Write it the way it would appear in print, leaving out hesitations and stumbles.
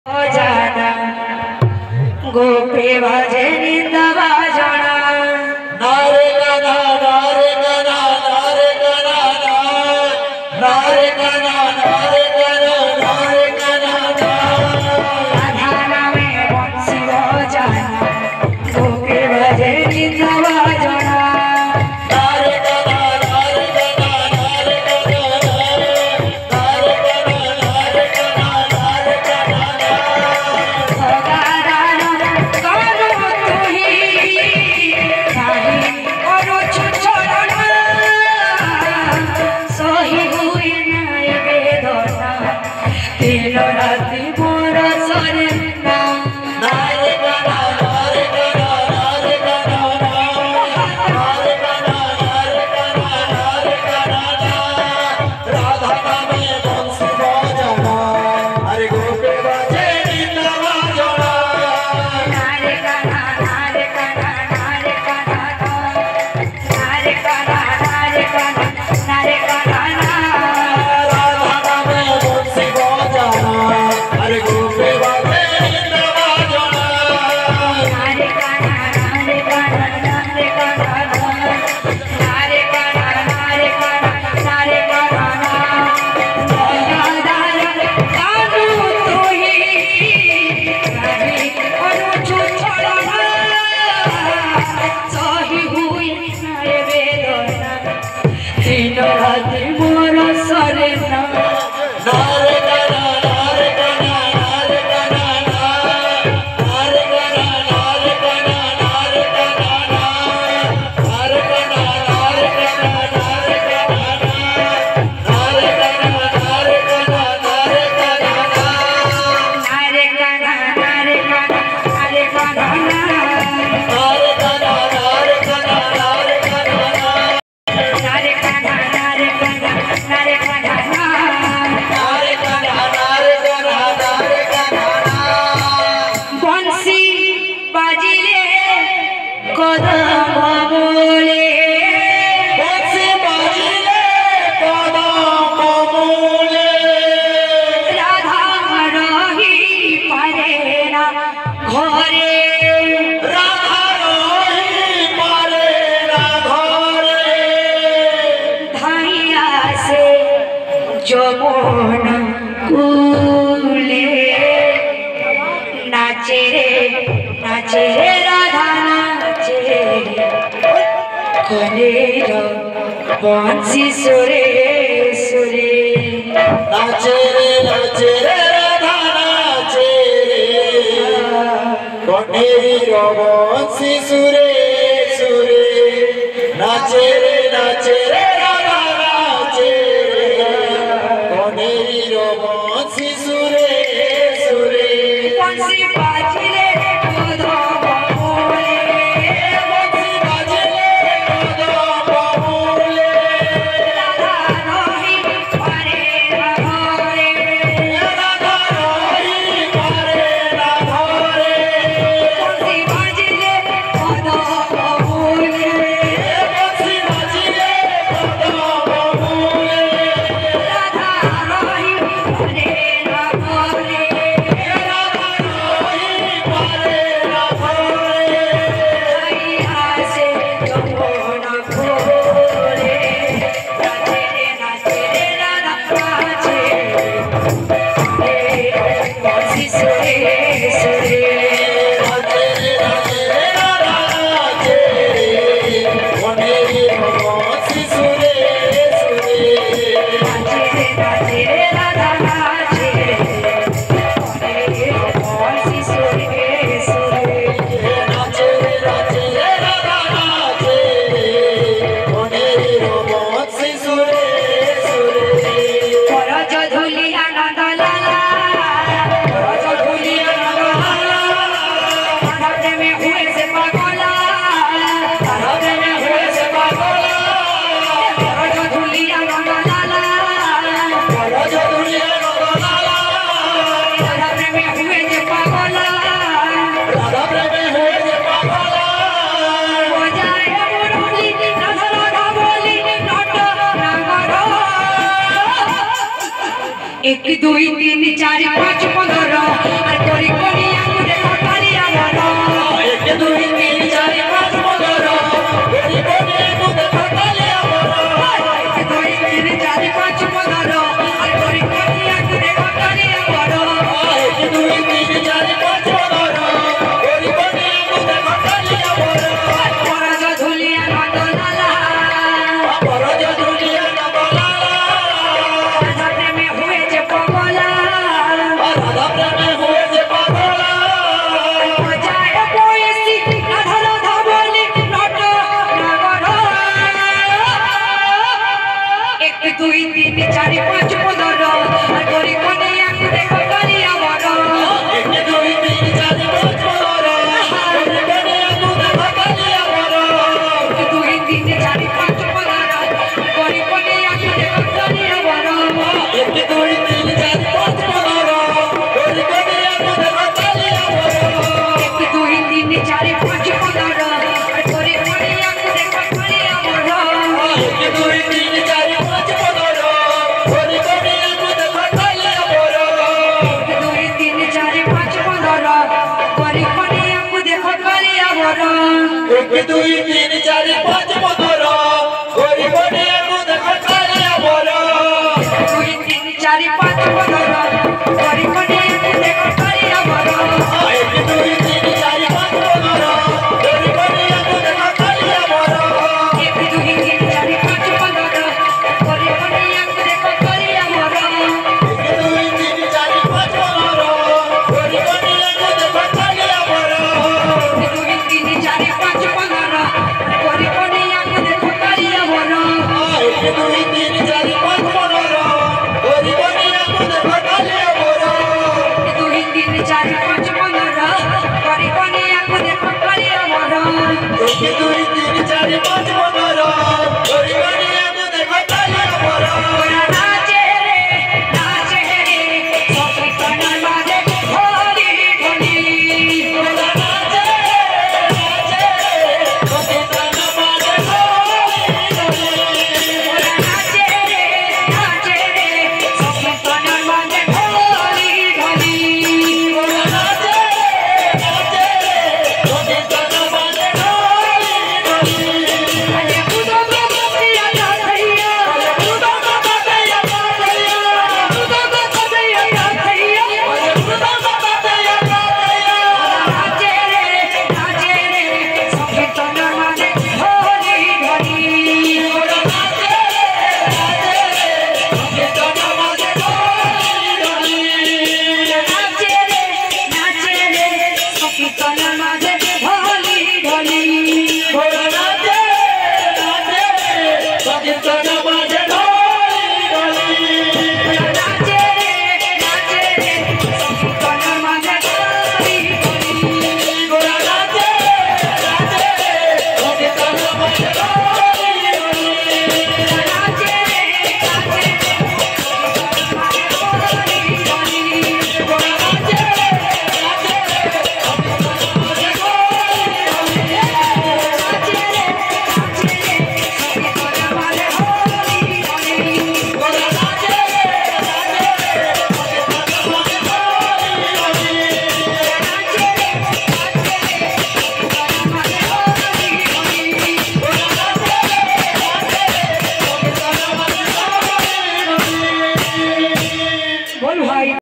जाना गोपी भजे निंदवा जाना नारे गना नारे गना नारे गना नारे गना नारे गना नारे गना राधा में बंसी जाना गोपी भजे निंदवा जाना नारे गना नारे गना नारे गना नारे गना नारे गना नारे गना राती मोर सरे ना नारे गना नारे गना नारे गना नारे गना नारे गना नारे गना राधा में बंसी बजाना अरे गोपी बजे निंदवा जाना नारे गाना नारे गाना नारे गाना नारे गाना नारे गाना नारे गाना राधा में बंसी बजाना अरे गोपी बजे निंदवा जाना नारे गाना नारे गाना नारे गाना नारे गाना नारे गाना नारे गाना कानू तू ही कभी अनुछु छोड़ना सही हुई नारे वेदना दिन रात मोर सरे ना नारे गना नारे गना नारे गना नारे गना नारे गना नारे गना नारे गना नारे गना नारे गना नारे गना नारे गना नारे गना नारे गाना नारे गाना नारे गाना नारे गना नारे गना नारे गना नारे गाना नारे गाना नारे गाना नारे गना नारे गना नारे गना बंसी बाजिले कदम बोले बंसी बाजिले कदम मूले राधा रही पारे ना घरे राधा रही पारे ना घरे धाइया से जमुना कूले नाचे रे राधा नाचे कनेर बंसी सुरे सुरे नाचे रे राधा नाचे रे कनेरी बंसी सुरे सुरे नाचे रे राधा नाचे रे कनेरी बंसी सुरे सुरे बंसी बाजिले कदम बोले बंसी बाजिले कदम मूले राधा रही पारे ना घरे राधा रही पारे ना घरे बंसी बाजिले कदम बोले बंसी बाजिले कदम मूले राधा रही पारे ना घरे राधा रही पारे ना घरे धाइया से जमुना कूले नाचे रे राधा नाचे बंसी सुरे सुरे नाचे रे राधा नाचे कनेरी बंसी सुरे सुरे नाचे रे राधा नाचे बंसी सुरे सुरे नाचे रे राधा नाचे कनेरी बंसी सुरे सुरे परज धुली आनंद लाला परज धुली आनंद लाला राधा में हुए से पागला राधा में हुए से पागला परज धुली आनंद लाला राजा दुनिया नगलाला राधा में हुए से पागला राधा प्रेम हुए जे पागला बजाए मुरली राधा राधा बोली नट नागर 1 2 3 4 5 15 মধুর 1 2 3 4 5 মধুর হরি বনে